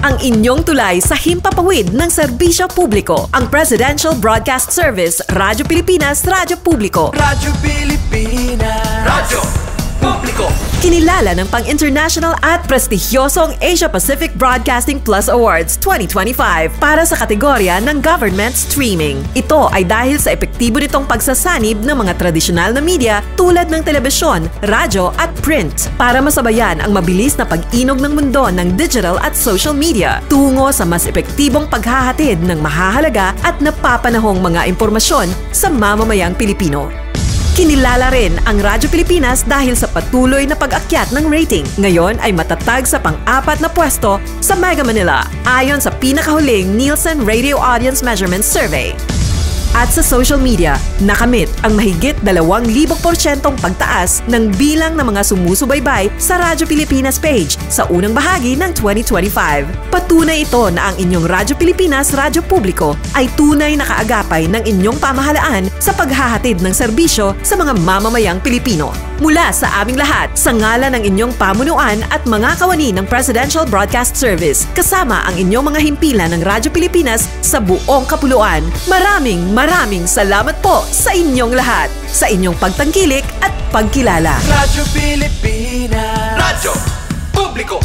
ang inyong tulay sa himpapawid ng serbisyo publiko. Ang Presidential Broadcast Service, Radyo Pilipinas, Radyo Publiko. Radyo Pilipinas. Radyo Publiko. Kinilala ng pang-international at prestigyosong Asia Pacific Broadcasting Plus Awards 2025 para sa kategorya ng Government Streaming. Ito ay dahil sa epektibo nitong pagsasanib ng mga tradisyonal na media tulad ng telebisyon, radyo at print para masabayan ang mabilis na pag-inog ng mundo ng digital at social media tungo sa mas epektibong paghahatid ng mahahalaga at napapanahong mga impormasyon sa mamamayang Pilipino. Kinilala rin ang Radyo Pilipinas dahil sa patuloy na pag-akyat ng rating. Ngayon ay matatag sa pang-4 na pwesto sa Mega Manila ayon sa pinakahuling Nielsen Radio Audience Measurement Survey. At sa social media, nakamit ang mahigit 2,000% pagtaas ng bilang ng mga sumusubaybay sa Radyo Pilipinas page sa unang bahagi ng 2025. Patunay ito na ang inyong Radyo Pilipinas Radyo Publiko ay tunay na kaagapay ng inyong pamahalaan sa paghahatid ng serbisyo sa mga mamamayang Pilipino. Mula sa aming lahat, sa ngalan ng inyong pamunuan at mga kawani ng Presidential Broadcast Service, kasama ang inyong mga himpilan ng Radyo Pilipinas sa buong kapuluan. Maraming salamat po sa inyong lahat, sa inyong pagtangkilik at pagkilala. Radyo Pilipinas. Radyo Publiko.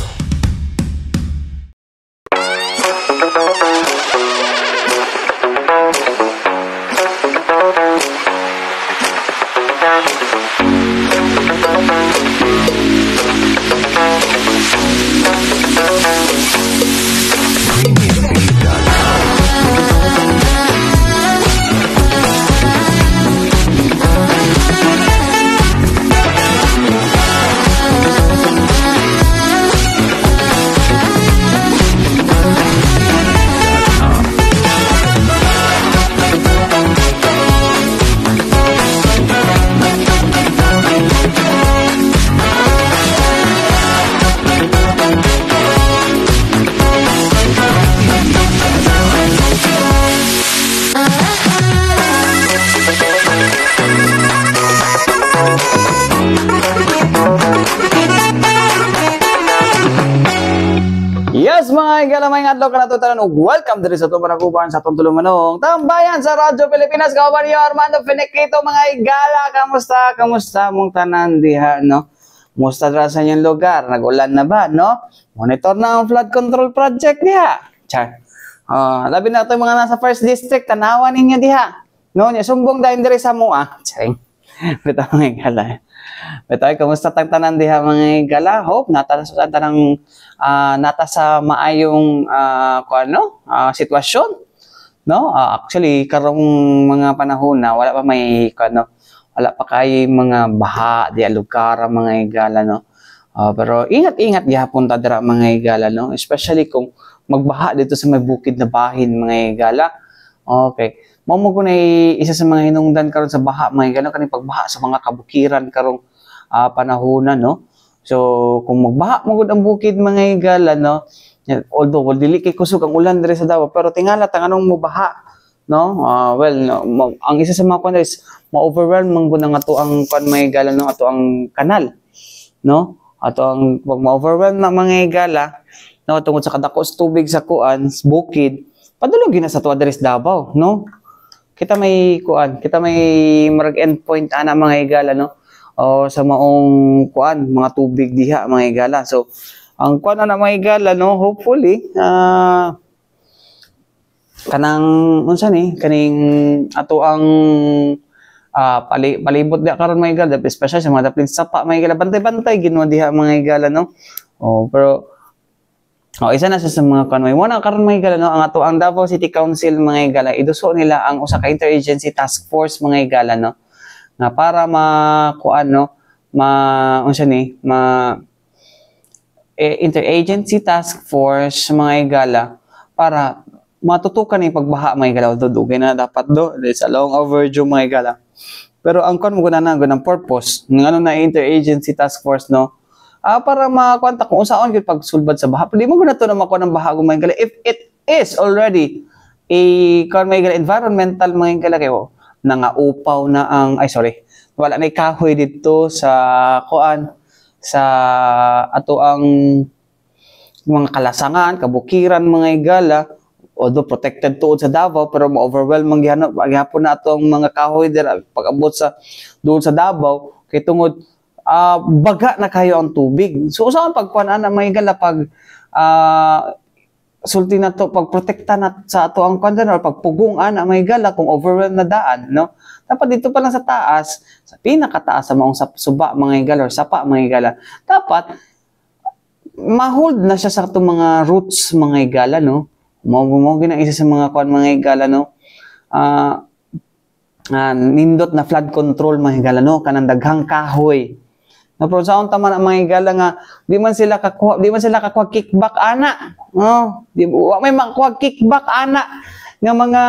Yes, mga igalamay nga adlaw kanatutan ug welcome diri sa tumanaguban sa tulunganong tambayan sa Radyo Pilipinas. Kauban niyo Armando Finiquito, mga igala. Kamusta mong tanan diha, no? Musta dira sa inyong lugar? Nag-ulan na ba, no? Monitor na ang flood control project diha. Char. Labi na ito mga nasa first district, tanawan ninyo diha. No, nya sumbong dahil diri sa mua. Charing. Bitaw mga igala. Bitaw, kamusta tang tanan diha mga igala? Hope nata sa maayong sitwasyon, no? Actually karong mga panahon na wala pa wala pa kay mga baha di lugar mga igala, no? Pero ingat gihapon ta dira mga igala, no? Especially kung magbaha dito sa may bukid na bahin mga igala. Okay. Mao mo kunay isa sa mga hinungdan karon sa baha mga igala kani pagbaha sa mga kabukiran karong panahon, no? So, kung magbaha magud ang bukid mga igala, no? Although dili kay kusog ang ulan diri sa Davao, pero tingala tang anong mobaha, no? Ang isa sa mga kuan is ma-overwhelm man gud ang ato ang kuan mga igala, no? Ato ang kanal, no? Ato ang pag ma-overwhelm na mga igala, no? Tungod sa kadakos tubig sa kuan, bukid, padulong gina sa tuwa diri sa Davao, no? Kita may marag endpoint ana mga igala, no? O sa maong kuan mga tubig diha mga igala. So ang kuan na mga igala, no, hopefully kanang unsa ni kaning ato ang palibot diha karon mga igala, especially sa mga daplin sapa mga igala, bantay-bantay ginwa diha mga igala, no. Pero isa na sa mga kuan may wala karon mga igala, no, ang ato ang Davao City Council mga igala, iduso nila ang usa ka interagency task force mga igala, no, na para interagency task force mga igala para matutukan yung pagbaha mga igala. Dugay na dapat it's a long overdue mga igala. Pero ang kon mo ng purpose ng na interagency task force, no, para makuanta kung usaon gyud pagsulbad sa baha. Pwede mo guna to na makuha ng baha mga igala if it is already a environmental mga igala kayo nangaupaw na ang wala na kahoy dito sa kuan sa ato ang mga kalasangan, kabukiran, mga igala, although protected tuod sa Davao, pero ma-overwhelm ang gihapon na itong mga kahoy dira pag-abot sa doon sa Davao, kay tungod baga na kayo ang tubig. So usaon pagkuan na mga igala pag sulti na to, pagprotekta na sa ato ang kwan or pagpugong ana mga igala kung overwhelm na daan, no? Dapat dito pa lang sa taas, sa pinakataas sa maong suba mga igala or sapa mga igala, dapat ma-hold na siya sa itong mga roots mga igala, no? Mo gina isa sa mga kwan mga igala, no? Nindot na flood control mga igala, no? Kanang daghang kahoy. No, pero sa tama na mga igala nga di man sila kakuha kickback ana. No, di may makuha kickback ana nga mga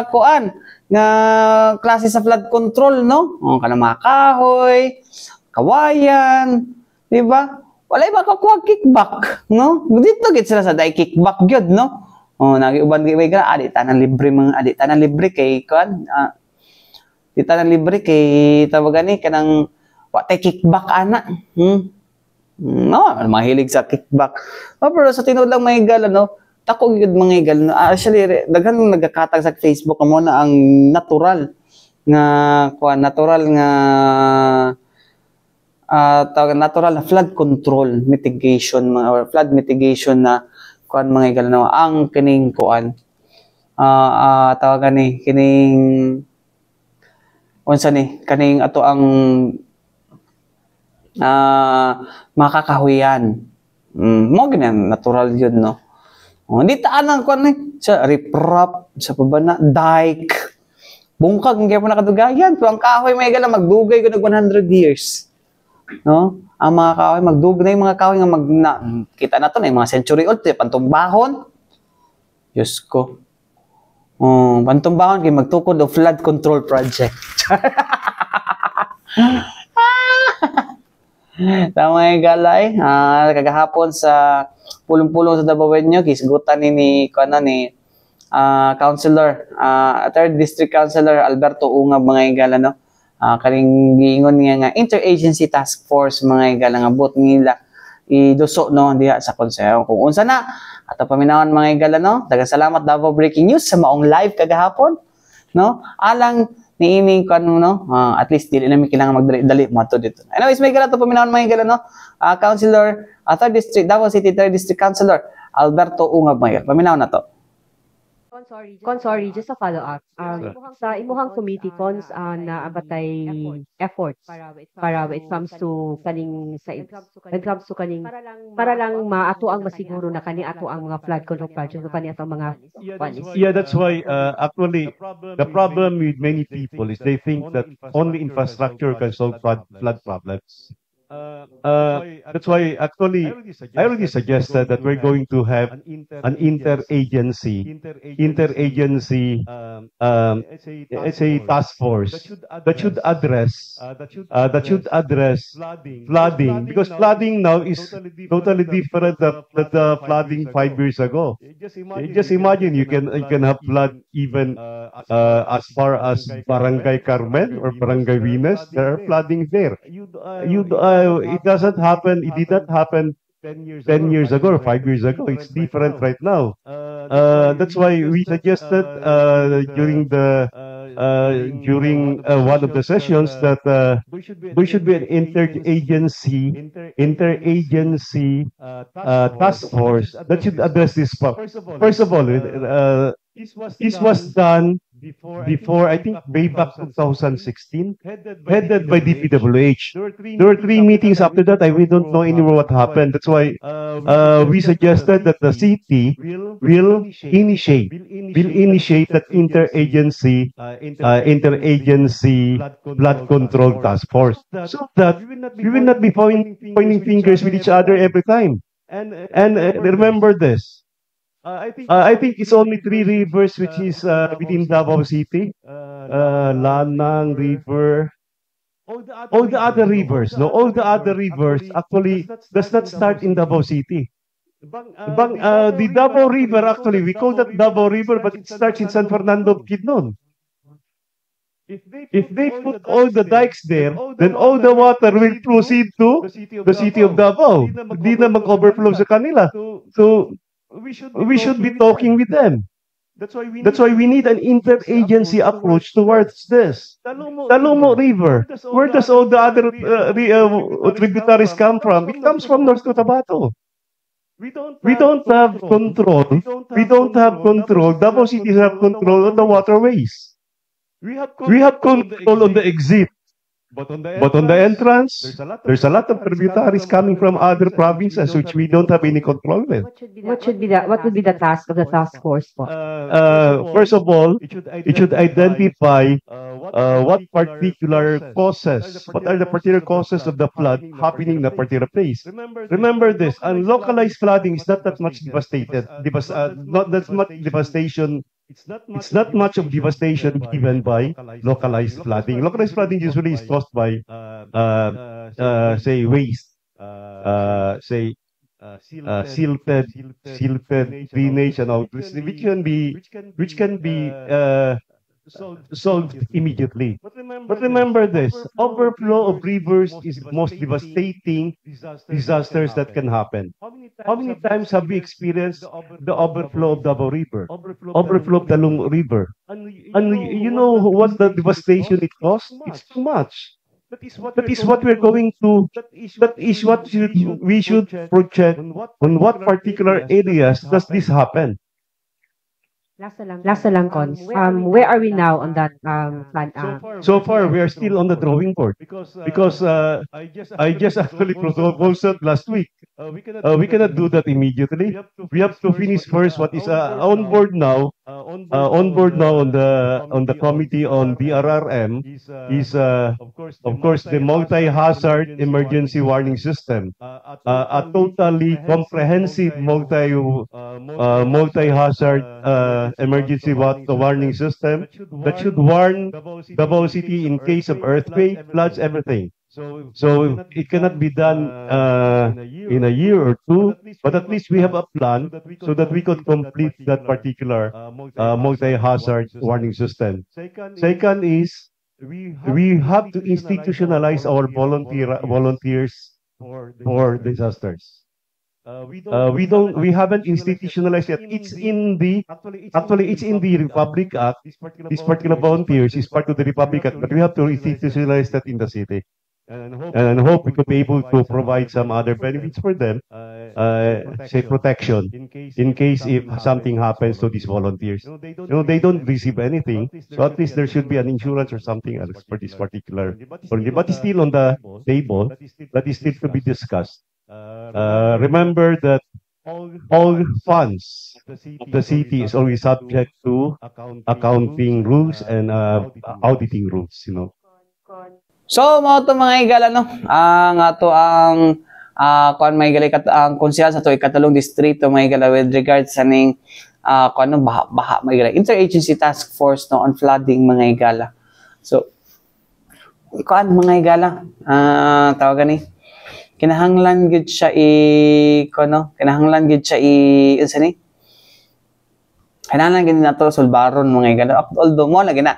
kuan nga klase sa flood control, no? Kanang mga kahoy, kawayan, di ba? Wala ba kakuha kickback, no? Dito gid sila sa dai kickback gyud, no? Nagiuban gyud ka adi tanan libre kay kuan. Di tanan libre kay tawagan ni kanang watay kickback ana. No, mahilig sa kickback. Pero sa tinuod lang mga igala, no, tako gyud mga igala, no. Actually daghan nagakatag sa Facebook mo na ang natural natural na flood control mitigation or flood mitigation na kuan mga igala, no, ang kining kuan tawagan ni kining unsa ni kaning ato ang makakahuyan. Mo ganyan natural yun, no. Hindi taanang kuan ni sa riprap sa pabana dike bungkag nga pa nakadugayan pero ang kahoy may gala magdugay ko nag 100 years, no. Ang mga kahoy magdugay mga kahoy nga kita na to na mga century old pantumbahon. Diyos ko. Pantumbahon kay magtukod o flood control project. Tama yung galay, kagahapon sa pulong-pulong sa Dabawenyo, kisgutan ni Councilor, 3rd District Councilor Alberto Ungab mga igala, no? Karing giingon nga interagency task force mga igala nga bot nila iduso, no, diha sa konseho. Kung unsa na, ato paminawon mga igala, no? Daghang salamat Davao Breaking News sa maong live kagahapon, no? Alang niining ko no, at least dili na mi kailangan magdali mo to dito. Anyways, may gala to paminawon mga igala, no. Councilor 3rd District Davao City 3rd District Councilor Alberto Ungab mga paminawon na to. Sorry, just a follow-up. Sa imuhang committee cons na abatay efforts para it comes to kaning para lang maato ang masiguro na kani ato ang mga flood control projects o kani ato ang mga Yeah, that's why actually the problem with many people is they think that only infrastructure can solve flood problems. That's why actually I already suggested that we're going to have an interagency task force that should address flooding, because flooding now is totally different than the flooding 5 years ago. Just imagine you can have flood even as far as Barangay Carmen or Barangay Venus. There are floodings there. It doesn't happen. It did not happen 10 years ago or 5 years ago. It's different right now. That's why we suggested during one of the sessions that there should be an interagency task force that should address this problem. First of all, this was done before, I think, way back 2016, headed by DPWH. There were 3 meetings after that. We don't know anymore what happened. That's why we suggested that the city will initiate that interagency blood control task force, so that we will not be pointing fingers with each other every time. And remember this. I think it's only 3 rivers which is within Davao City. Lanang River. All the other rivers actually does not start in Davao City. The Davao River, actually, we call that Davao River, but it starts in San Fernando, Bukidnon. If they put all the dikes there, then all the water will proceed to the city of Davao. Hindi na mag-overflow sa kanila. So, we should be talking with them. That's why we need an interagency approach towards this. Talomo River, where does all the other tributaries come from? It comes from North Cotabato. We don't have control. We don't have control. Davao City have control on the waterways. We have control on the exit. But on the entrance, there's a lot of tributaries coming from other provinces which we don't have any control with. What would be the task of the task force po? First of all, it should identify what are the particular causes of the flood happening in a particular place. Remember this, localized flooding is not that much devastated. Not that much devastation. It's not much of devastation given by localized flooding. Localized flooding usually is caused by, say, waste, silted drainage and all this, which can be solved immediately. But remember this, overflow of rivers is the most devastating disasters that can happen. How many times have we experienced the overflow of Davao River? Overflow of Talong River? And you know what the devastation it caused? It's too much. That is what we're going to, that is what we should project on what particular areas does this happen. Last na lang, Cons. Where are we now on that plan? So far, we are still on the drawing board because I just actually proposed it last week. We cannot do that immediately. We have to finish first what is on board now. On the committee on DRRM is of course the multi-hazard emergency warning system, a totally comprehensive multi-hazard emergency warning system that should warn Davao City in case of earthquake, floods, everything. So it cannot be done in a year or two, but at least we have a plan so that we could complete that particular multi-hazard warning system. Second is we have to institutionalize our volunteers for disasters. We haven't institutionalized yet. It's in the Republic Act. This particular volunteers is part of the Republic Act, but we have to institutionalize that in the city. And I hope we could be able to provide some other benefits for them, say protection, in case if something happens to these volunteers. They don't receive anything, so at least there should be an insurance or something else for this particular volunteer. But it's still on the table, that is still to be discussed. Remember that all funds of the city is always subject to accounting rules and auditing rules, So, mga higala, no? Nga to ang kuan mga higala, ang konsyal sa to Katalong Distrito, mga higala, with regards sa ning baha, mga higala. Interagency Task Force, no, on flooding, mga higala. So, kuan, mga higala, tawagan ni, kinahanglan gid siya kinahanglan gid siya unsa ni? Kinahanglan gid nato sulbaron, mga higala. Although mo lagi na,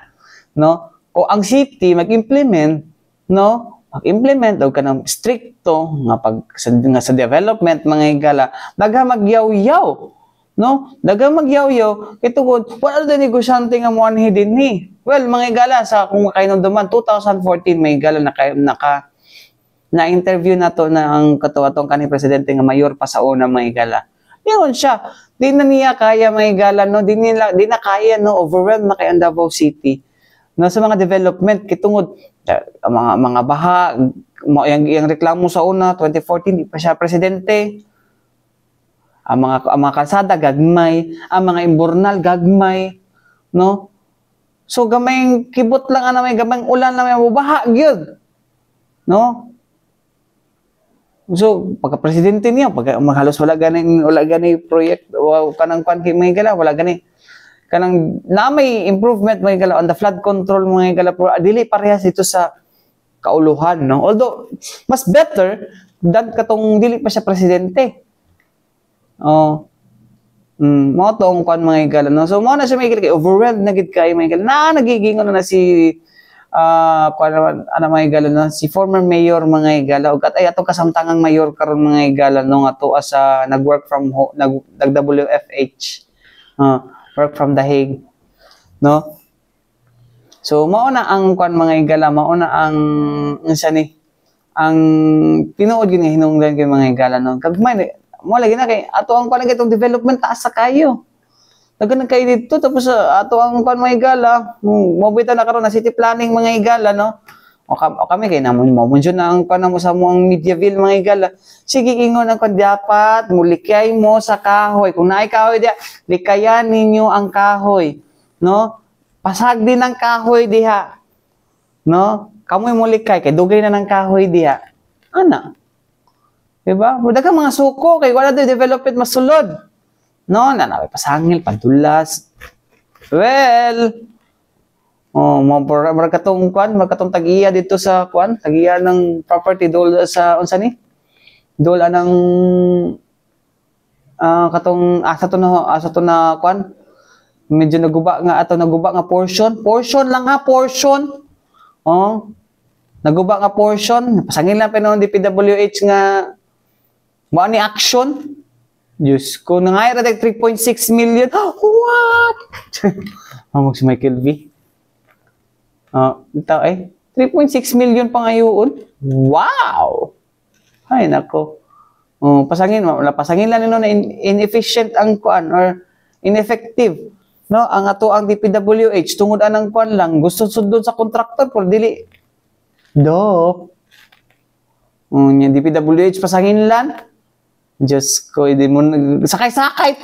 no? O ang city mag-implement daw ka ng stricto nga sa development, mga higala, daga magyaw-yaw, no? Daga magyaw-yaw, itugod, wala na negosyante nga muanhi din ni. Well, mga higala, sa kung kainumduman, 2014, mga higala, na-interview na to na ang katuwatong kanhi presidente nga mayor pa sa una, mga higala. Yun siya, di na niya kaya, mga higala, no? Di na kaya, no? Overwhelmed na kay ang Davao City. No, sa mga development, kitungod, mga baha, yung reklamo sa una, 2014, di pa siya presidente. Ang mga kalsada, gagmay. Ang mga imbornal, gagmay. No? So, gamayng kibot lang, may gamayng ulan na may mabaha, gyud. No? So, pagka-presidente niya, halos wala gani project, kanang mga gala, wala gani. Kanang na may improvement, mga gala, on the flood control, mga gala, pero dili parehas ito sa kauluhan, no? Although, mas better than katong dili pa siya presidente. Mo tong kwan, mga gala, no? So, mo na siya, mga gala, overwhelmed na gid kay, mga gala, nagigingon na si ano mga igala no, si former mayor mga igala ug ay atong kasamtangang mayor karon mga igala no nga tuwa sa nag-work from home, nag-WFH. Work from The Hague, no? So mao na ang kwan mga igala, mao na ang unsa ni ang tinuod gyud nga hinungdan kay mga igala no. Kagmay mo lagi na kay ato ang kwan itong development taas sa kayo. Nagkanang kayo dito tapos ato ang kwan mga igala, mobita na karon na city planning mga igala no. O kami kay namon mo jud na ang kwan mo sa mo ang Mediaville mga igala. Sige ingon ang kwan dapat mulikay mo sa kahoy. Kung naay kahoy diha, likayan ninyo ang kahoy, no? Pasag din ang kahoy diha. No? Kamoy mulikay kay dugay na ng kahoy diha. Ana. Diba? Wala ka mga suko kay wala daw development masulod. No, nanaway pasangil, pantulas. Well, magkatong kwan, magkatong tagiya dito sa kwan, tagiya ng property dol sa unsa ni? Dol anang katong asa to na kwan. Medyo naguba nga portion lang ha, portion. Naguba nga portion, pasangil lang pinon DPWH nga mo ni action. Diyos ko, nangayra tag 3.6 million. What? Mag si Michael V. Ito 3.6 million pa ngayon. Wow! Ay, nako. Pasangin lang nino na inefficient ang kuan or ineffective. No, ang ato ang DPWH tungod anang kuan lang gusto sundon sa contractor pero dili. Yung DPWH pasangin lang. Diyos ko, hindi mo sakay-sakay.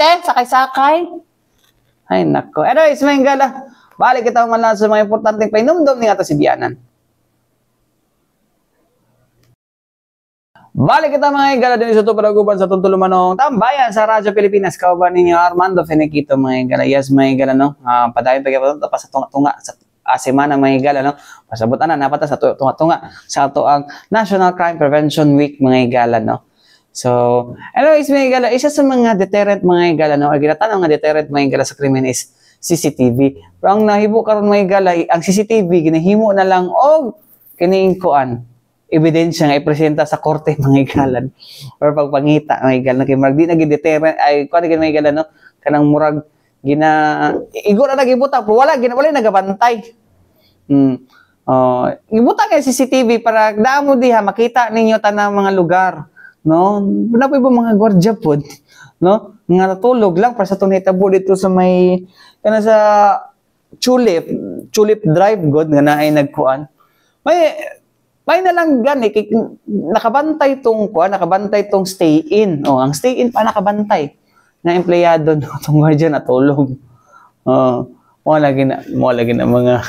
Ay, nako. Anyways, mga igala, balik kita man lang sa mga importanteng painumdom ni ato si Bianan. Balik kita mga igala din sa ito paraguban sa tuntulumanong tambayan sa Radyo Pilipinas. Kauban ninyo Armando Fenequito mga igala. Yes, mga igala, no? Padayon pa kayo pa sa tunga-tunga sa semana mga igala, no? Pasabutan na napata sa tunga-tunga sa ito ang National Crime Prevention Week mga igala, no? So, anyways, mga igala, isa sa mga deterrent mga igala, no? Or ginatanaw nga deterrent mga igala sa krimen is CCTV. Pero ang nahibo karon mga igala, ang CCTV, ginahimo na lang o kining kuan, ebidensya nga ipresenta sa korte mga igalan. Or pagpangita mga igalan. Kaya marag di na deterrent, ay kuan mga igala, no? Kanang murag, igura na gibuta, pero wala nagabantay. Gibuta kay CCTV para damo diha, makita ninyo tanang mga lugar. No, na po mga gwardiya pod, no? Nga natulog lang para sa tunitabo dito sa may kana sa Tulip Drive god nga naay nagkuan. May na lang gani nakabantay tong kuan, nakabantay tong stay in. Ang stay in pa nakabantay na empleyado no tong gwardiya natulog. Mo lagi na mga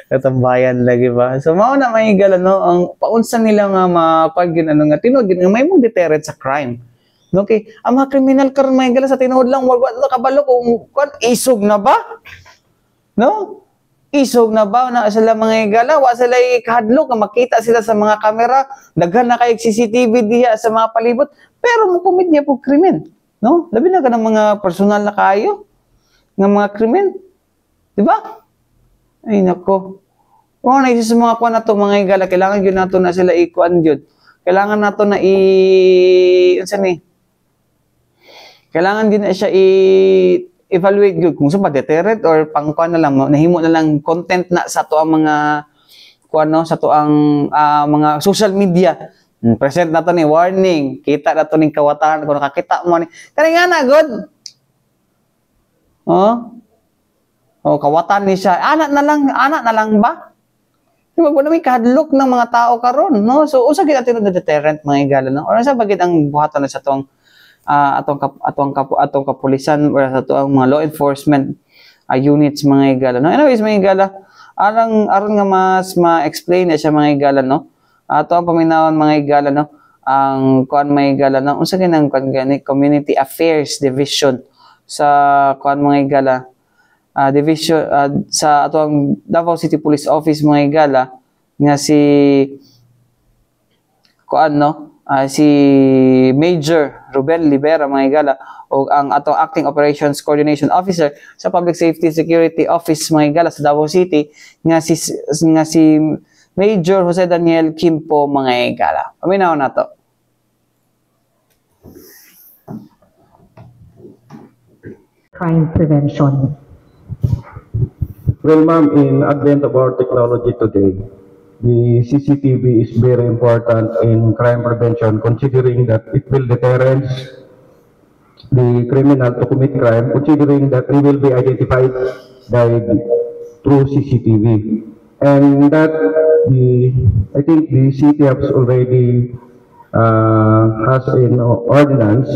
katambayan lagi ba. So mao na may igala no ang paunsa nila nga makuan gyud ano nga tinuod gyud nga may mong deterrent sa crime. No kay ang mga kriminal karon may igala sa tinuod lang wag kabalo kung kuan isog na ba? No? Isog na ba na sila mga igala wa sila ikahadlok nga makita sila sa mga kamera, daghan na kay CCTV diha sa mga palibot pero mo komedya po krimen, no? Labi na kanang mga personal na kayo nga mga krimen. Diba? Ay, nako. Kung na isa sa mga kuwan na ito, mga igala, kailangan yun nato na sila ikuan yun. Kailangan nato na kailangan din na siya evaluate yun. Kung saan deterrent or pangkuan na lang, nahimo na lang content na sa to ang mga kuwan, no? Sa to ang mga social media. Present na to ni warning. Kita na to ni kawatan. Kung nakakita mo ni, kaya nga na, good. Kawatan ni siya. Anak na lang ba? Diba po namin kahadlok ng mga tao karon, no? So usa gid atin na deterrent mga igala, no? Or sa bagid ang buhaton na sa atong kapulisan or sa atong mga law enforcement units mga igala, no? Anyways mga igala, aron nga mas ma-explain na siya mga igala, no? Ato ang paminawon mga igala, no? Ang kuan mga igala, no? Unsa ginang kuan gani Community Affairs Division sa kuan mga igala. Division sa atong Davao City Police Office mga igala nga si kuan, no? si Major Ruben Libera mga higala o ang atong Acting Operations Coordination Officer sa Public Safety Security Office mga higala sa Davao City nga si Major Jose Daniel Kimpo mga higala. Paminaw na to. Crime prevention. Well, ma'am, in advent of our technology today, the CCTV is very important in crime prevention, considering that it will deterrence the criminal to commit crime, considering that they will be identified through CCTV. And that I think the city has already has an ordinance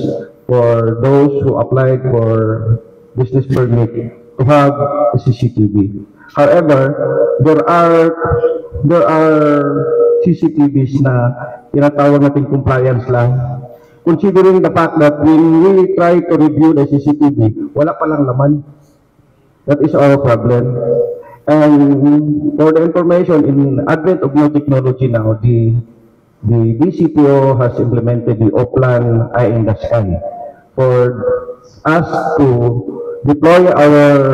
for those who applied for business permit to have a CCTV. However, there are CCTVs na tinatawag natin compliance lang. Considering the fact that when we try to review the CCTV, wala palang laman. That is our problem. And for the information, in advent of new technology now, the DCPO has implemented the Oplan Eye in the Sky for us to deploy our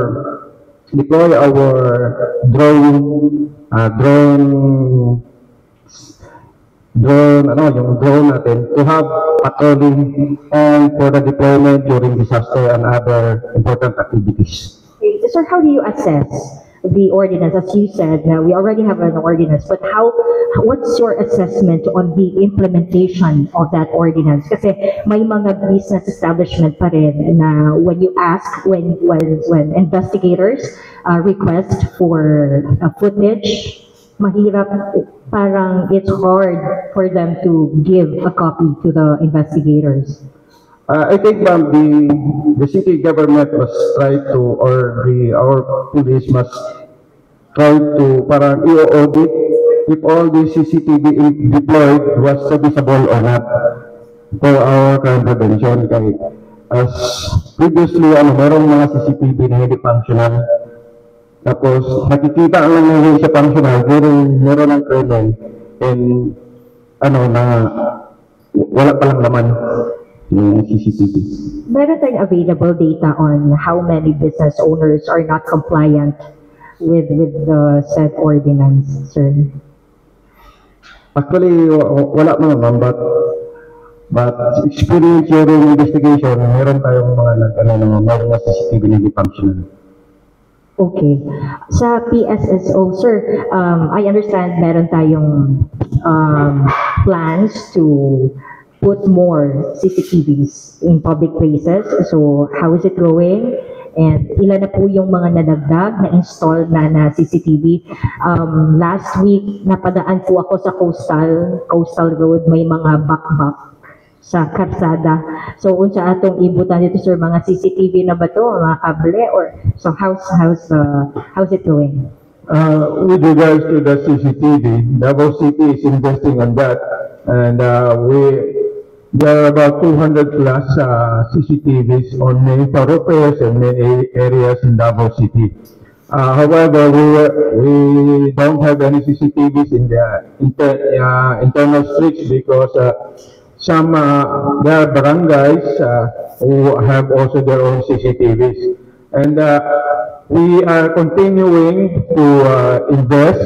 drone natin to have patrolling and for the deployment during disaster and other important activities. Sir, how do you assess the ordinance? As you said, we already have an ordinance, but what's your assessment on the implementation of that ordinance? Kasi may mga business establishment pa rin na when you ask, when investigators request for footage, mahirap, parang it's hard for them to give a copy to the investigators. I think, ma'am, the city government must try to, or our police must try to parang i-audit if all the CCTV deployed was serviceable or not for our crime prevention. Kaya as previously, merong mga CCTV na hindi functional. Tapos nakikita ang nangyayari sa functional, meron ng kernel, and na wala palang laman yung CCTV. Meron tayong available data on how many business owners are not compliant with the said ordinance, sir? Actually, wala mga ma'am, but experience during investigation, meron tayong mga CCTV na hindi functional. Okay. Sa PSSO, sir, I understand meron tayong plans to put more CCTVs in public places. So, how is it going? And ilan na po yung mga nadagdag na install na CCTV? Last week, napadaan po ako sa Coastal Road, may mga back sa karsada. So, unsa atong ibutan dito, sir, mga CCTV na ba to, mga kable, or so how's it going? With regards to the CCTV, Davao City is investing on that, and there are about 200 plus CCTVs on many thoroughfares and many areas in Davao City. However, we don't have any CCTVs in the internal streets because there are barangays who have also their own CCTVs, and we are continuing to invest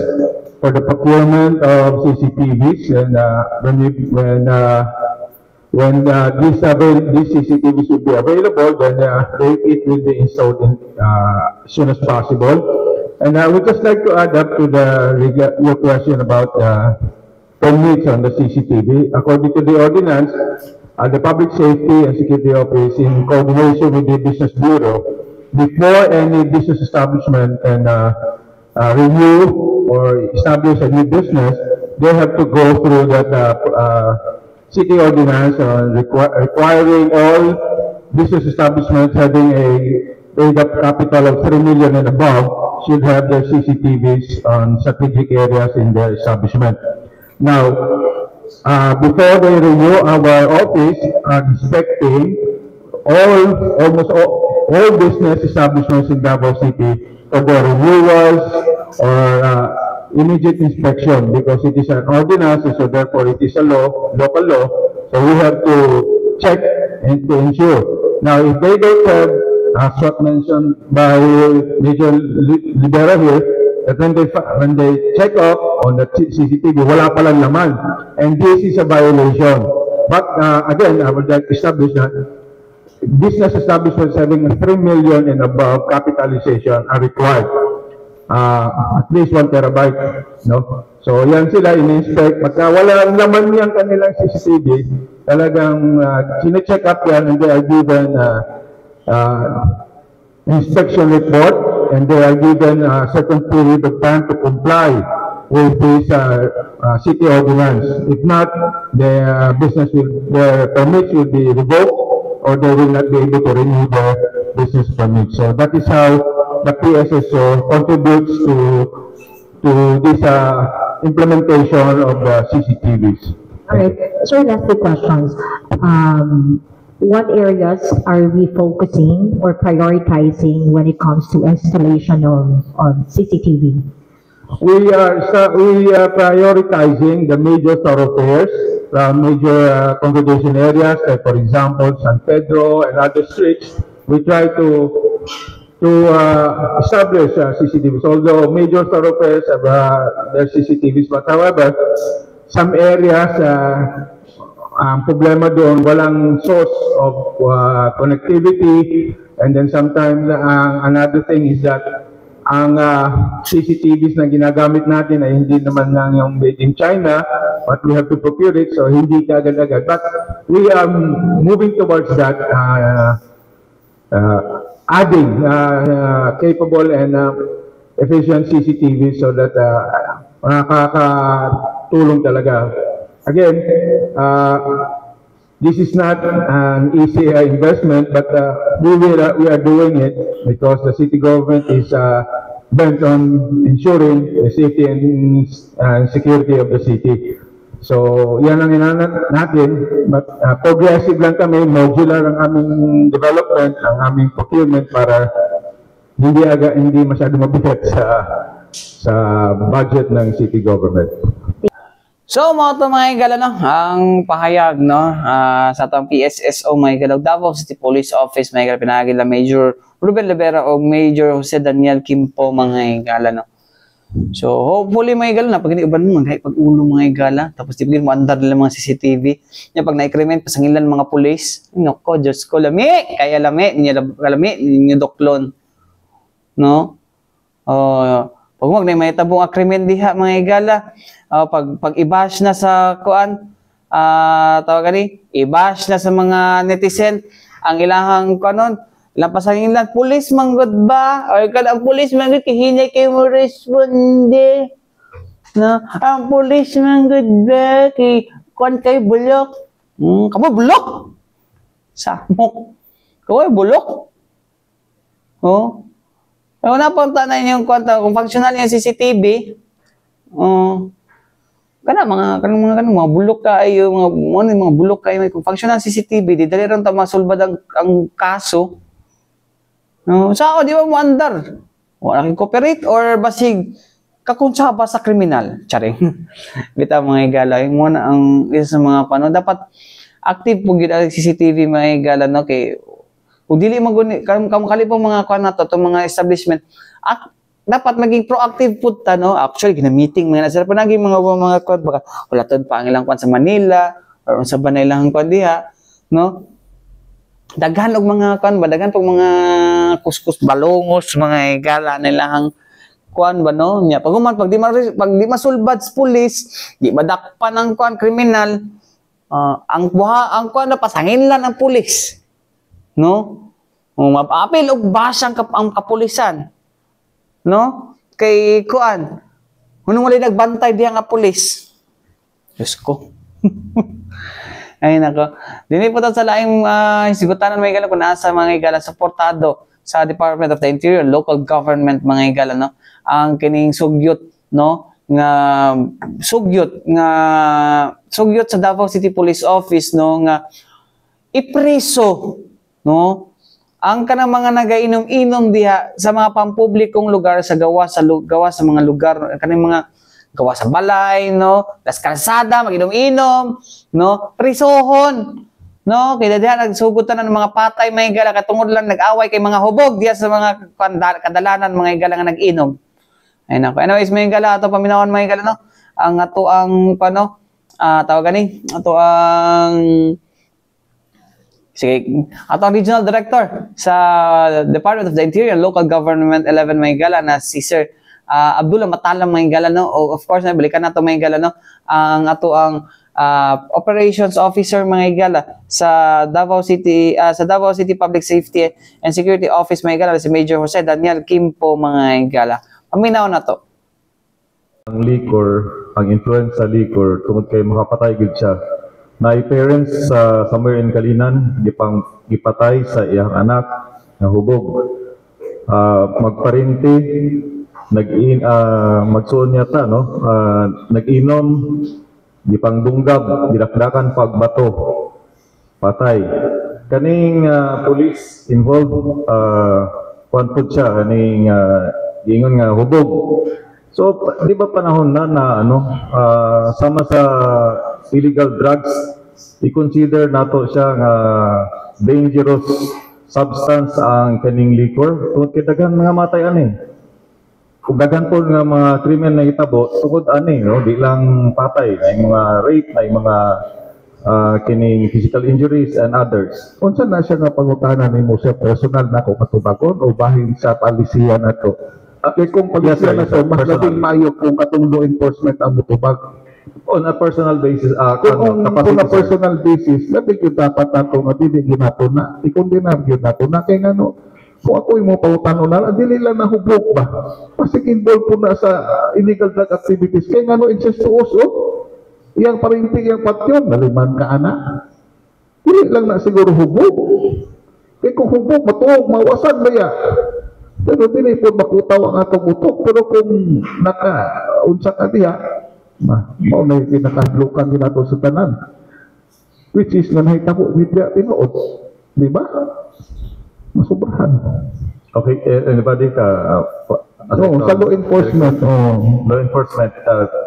for the procurement of CCTVs, and when these CCTVs will be available, then it will be installed as soon as possible. And I would just like to add up to your question about permits on the CCTV. According to the ordinance, the Public Safety and Security Office, in coordination with the Business Bureau, before any business establishment can renew or establish a new business, they have to go through that city ordinance requiring all business establishments having a paid-up capital of 3 million and above should have their CCTVs on strategic areas in their establishment. Now, before they renew, our office are inspecting almost all business establishments in Davao City for their renewals or immediate inspection because it is an ordinance, so therefore it is a law, local law. So we have to check and to ensure. Now, if they don't have, as what mentioned by Major Libera here, that when they check up on the CCTV, wala palang laman. And this is a violation. But again, I would like to establish that business establishments having 3 million and above capitalization are required. At least 1 terabyte. No? So yan sila in-inspect. Pagka wala naman yung kanilang CCTV, talagang sine-check up yan and they are given inspection report and they are given a certain period of time to comply with this city ordinance. If not, their permits will be revoked or they will not be able to renew their business permit. So that is how the PSSO contributes to this implementation of the CCTVs. All right. So last two questions. What areas are we focusing or prioritizing when it comes to installation of CCTV? We are prioritizing the major thoroughfares, major congregation areas, like for example, San Pedro and other streets. We try to establish CCTVs, although major thoroughfares have their CCTVs, but however, some areas, ang problema doon, walang source of connectivity, and then sometimes another thing is that ang CCTVs na ginagamit natin ay hindi naman lang yung made in China, but we have to procure it, so hindi agad-agad. But we are moving towards that, adding capable and efficient CCTV so that makakatulong talaga. Again, this is not an easy investment, but we are doing it because the city government is bent on ensuring the safety and security of the city. So, yan ang inanat natin, but progressive lang kami, modular ang aming development, ang aming procurement para hindi masyado mabigat sa budget ng city government. So mga ito mga igala, no, ang pahayag, no, sa itong PSSO mga igala, Davao City Police Office mga igala, pinahagin na Major Ruben Libera o Major Jose Daniel Kimpo mga igala, no. So hopefully mga igala, pag iniuban mo, pag-ulo mga igala, tapos di mo andar nila mga CCTV, niya pag na-increment, pasangilan mga police, nako, Diyos ko, lami, kaya lami, ninyo doklon, no. Pag wag na may tabong agreement diha mga igala, pag i-bash na sa kuan, tawag ni, i-bash na sa mga netizen ang ilahang kanon, ilang pasangin lang, police manggod ba? O kada ang police manggod kahinay kayo mo responde. No, ang police manggod ba kay kuan kay bulok. Kamu bulok. Samok. Kamu bulok. Oh. Kung napunta na yung kwanta, kung functional yung CCTV, mga bulok kayo, mga bulok kayo, kung functional CCTV, di dali rin masulbad ang kaso. Sa ako, di ba mo andar? Wala kang cooperate or basig kakunsa ba sa kriminal? Charing. Bita mga igala, yung muna ang isa sa mga dapat active po gid ang CCTV mga igala, no, kay kung dili maguni kamukali po mga kuan nato to mga establishment dapat maging proactive pud ta, no. Actually gina-meeting mga nasa pa naging mga kuan baka wala tad pa ang ilang kuan sa Manila or sa banay lang kuan diha, no. Daghan og mga kuan ba, daghan pag mga kuskus balongos mga igala nilang kuan ba, no. Nya pag di masulbad sa pulis, di madakpan ang kuan kriminal, ang kuan na pasangin lang ang pulis, no. Mapapil og basang ang kapulisan, no, kay kuan hunong wala nagbantay diha nga pulis. Diyos ko. Ay nako, dili po ta sa laing hisgutanan mga igala kung nasa mga igala suportado sa Department of the Interior, local government mga igala, no, ang kining sugyot, no, nga sugyot sa Davao City Police Office, no, nga ipreso, no, ang kanang mga nagainom-inom diha sa mga pampublikong lugar sa gawa sa mga lugar kanang mga gawa sa balay, no, las kalsada maginom-inom, no, prisohon, no, kaya diha nagsugutan ng mga patay mga igala katungod lang nag-away kay mga hubog diha sa mga kadalanan mga igala nga nag-inom. Ayun ako. Anyways, mga igala ato paminawon mga igala, no, ang ato ang pano tawag gani ato ang sige, ato ang Regional Director sa Department of the Interior and Local Government 11 Maygala na si Sir Abdullah Matalam Maygala, no. O, of course, balikan nato Maygala, no. Ang ato ang Operations Officer Maygala sa Davao City Public Safety and Security Office Maygala si Major Jose Daniel Kimpo Maygala. Paminaw na to. Ang liquor, ang influence sa liquor tungod kay makapatay gid siya. Na parents sa somewhere in Kalinan gipatay sa iyang anak na hubog. Magparinti, magsuon yata, no? Nag-inom, gipangdunggab, gidakdakan pagbato, patay. Kaning police involved, kuan siya, kaning ingon nga hubog. So, di ba panahon na sama sa illegal drugs, i-consider nato siya nga dangerous substance ang kaning liquor. Tungod kay daghan mga matay ani. Kung daghan po nga mga krimen na itabo, tungod ani, no? Di lang patay, ay mga rape, ay mga kining physical injuries and others. Unsa na siya nga pangutanan nimo sa personal na ko katubagon o bahin sa palisiya nato? Okay, kung pag-isya na ito, mas labing mayo kung katong law enforcement ang mutubag. On a personal basis, kung on a personal basis, labing yung dapat nato nga dili ginato na, ikondinar yun nato na, kaya nga no, kung ako yung mga pautano na, dili lang nahubog ba? Kasi involved po na sa illegal drug activities, kaya nga no, incestuous, iyang parinti, iyang patyon, naliman ka anak. Dili lang na siguro hubog. Kaya kung hubog, matuog, mawasan na ya. Pero dili po makutaw ang atong utok. Pero kung naka-unsa ka diha, mao na yung pinakahadlukan ginato sa tanan. Which is nga nahitabo bidya tinuod. Di ba? Masubrahan. Okay, anybody no, sa law enforcement. Law enforcement,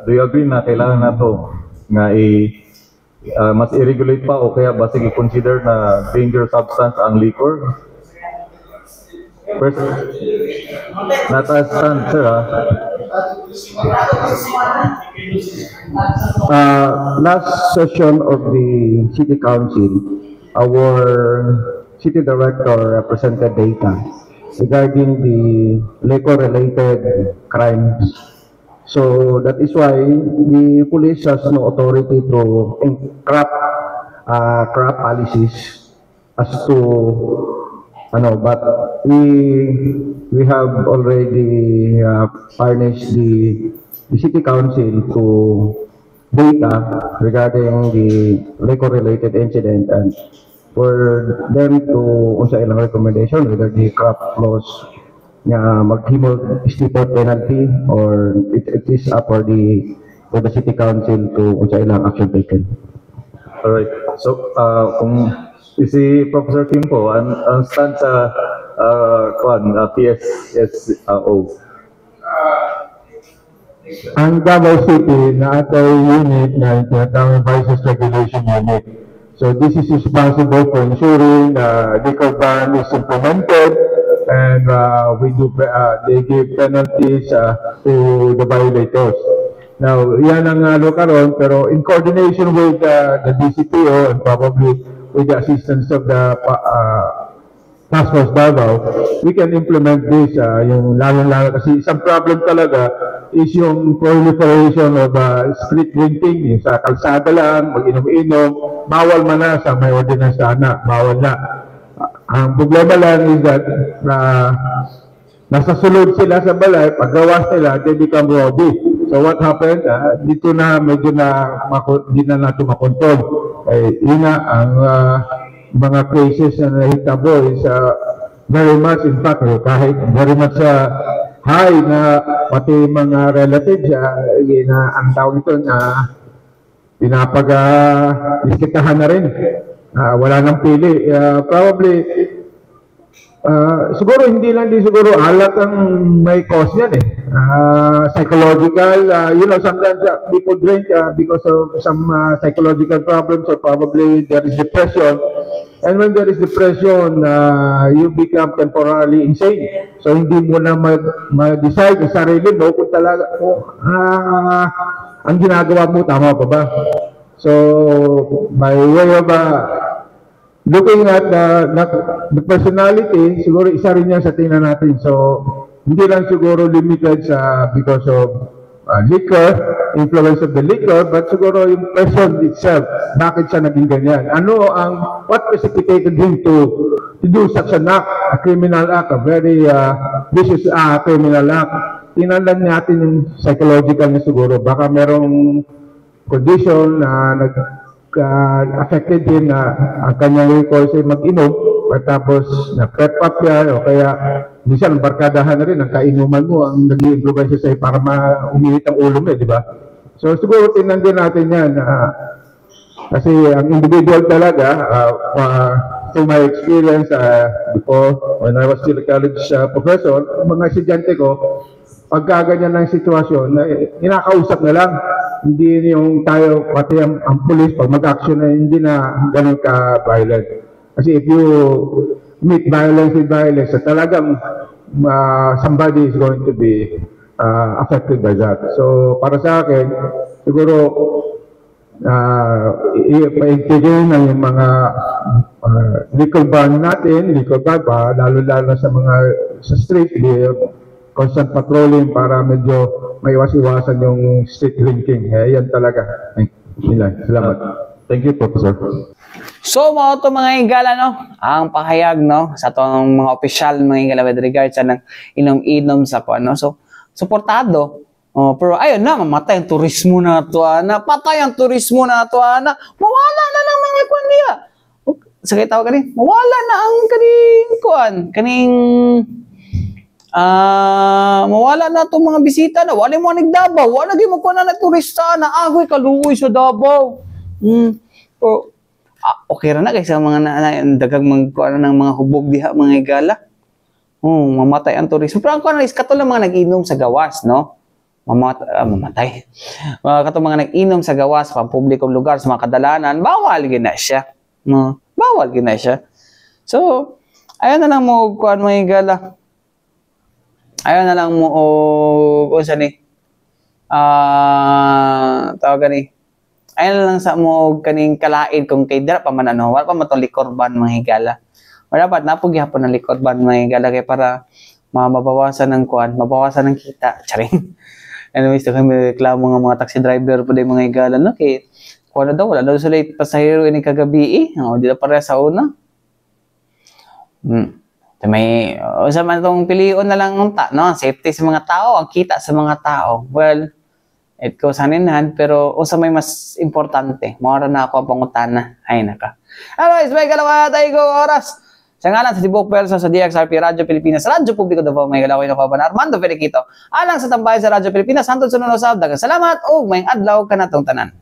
do you agree na kailangan nato nga mas i-regulate pa o kaya basig i-consider na dangerous substance ang liquor? First, natastand, sir, last session of the City Council, our City Director presented data regarding the liquor-related crimes. So that is why the police has no authority to craft policies as to but we have already furnished the City Council to data regarding the liquor-related incident and for them to unsa ilang recommendation whether the craft laws nga maghimo steeper penalty or it is up for the City Council to unsa ilang action taken. All right. So kung si Professor Kimpo, ang stand sa PSSO. Ang Davao City na ato unit na tinatawag Vices Regulation Unit. So this is responsible for ensuring liquor ban is implemented and they give penalties to the violators. Now, yan ang karon, pero in coordination with the DCPO and probably with the assistance of the Task Force Davao, we can implement this, yung lalo-lalo kasi isang problem talaga is yung proliferation of street drinking, yung sa kalsada lang, mag-inom-inom, bawal man na sa may ordinance sana, bawal na. Ang problema lang is that nasa sulod sila sa balay, paggawas nila, they become rowdy. So what happened? Dito na medyo di na natin makontrol. Yun na ang mga cases na nahitabo is very much, in fact, kahit very much high na pati mga relatives, na ang tawag ito na pinapag-iskitahan na rin. Wala nang pili. Probably Siguro hindi lang din siguro alat ang may cause yan eh. Psychological, sometimes people drink because of some psychological problems, or probably there is depression. And when there is depression, you become temporarily insane. So hindi mo na ma-decide sa sarili mo kung talaga ang ginagawa mo tama pa ba. So by way of looking at the personality, siguro isa rin yan sa tingnan natin. So hindi lang siguro limited sa because of liquor, influence of the liquor, but siguro yung person itself, bakit siya naging ganyan? What precipitated him to do such an act, a criminal act, a very vicious criminal act? Tingnan lang natin yung psychological niya siguro. Baka merong condition na affected him na ang kanyang recall ay mag-inom, tapos na-prep up yan, o kaya minsan ang barkadahan na rin, ang kainuman mo, ang nag-i-influence sa'yo para uminit ang ulo mo, di ba? So siguro tingnan din natin yan, kasi ang individual talaga, through my experience before, when I was still a college professor, mga estudyante ko, pagka ganyan ng sitwasyon, inakausap na lang. Hindi yung tayo, pati ang police, pag mag-action na hindi na ganun ka-violent. Kasi if you meet violence with violence, talagang somebody is going to be affected by that. So para sa akin, siguro paigtigin ng yung mga liquor ban natin, liquor ban pa, lalo-lalo sa street, constant patrolling para medyo maiwas-iwasan yung street drinking. Yan talaga. Salamat. Thank you, Professor. So, mga higala, no? Ang pahayag, no? Sa itong mga opisyal, mga higala, with regards sa inom-inom sa no? So, suportado. Pero ayun na, mamatay ang turismo na ito, patay ang turismo na ito, mawala na lang mga kuwan niya. Sakay tawag kanin, mawala na ang mawala na itong mga bisita na wala mo nagdabaw, wala naging magkuha na turista na ahoy kaluoy sa Davao. Okay ra na kaysa mga dagang magkuha ng mga hubog diha mga higala. Mamatay ang turismo. Pero ang kuha na is katulad mga nag-inom sa gawas, no? Mamatay. Katulad mga nag-inom sa gawas, sa publikong lugar, sa mga kadalanan, bawal gina siya. Bawal gina siya. So, ayun na lang mo kuha mga higala. Ayun na lang mo, kung saan tawag gani. Ayun na lang sa mo kaning kalain kung kay dira pa man wala pa matong liquor ban mga higala. Wala pa napugyapon ng liquor ban mga higala kay para mabawasan ng mabawasan ng kita. Charing. Anyways, kami reklamo ng mga taxi driver po din mga higala, no? Kay kuan daw wala daw sila pasahero ini kagabi di na para sa una. May sa man tong pilion na lang unta, no? Safety sa mga tao, ang kita sa mga tao. Well, it goes hand in hand, pero usa may mas importante. Mora na ako ang pangutana. Ay naka. Anyways, may galawa tayo oras. Sa ngalan sa Tibok Perso sa DXRP Radyo Pilipinas, Radyo Publiko Davao, may galaw na kaban Armando Feliquito. Alang sa tambay sa Radyo Pilipinas, hantod sunod usab. Daghang salamat ug may adlaw kanatong tanan.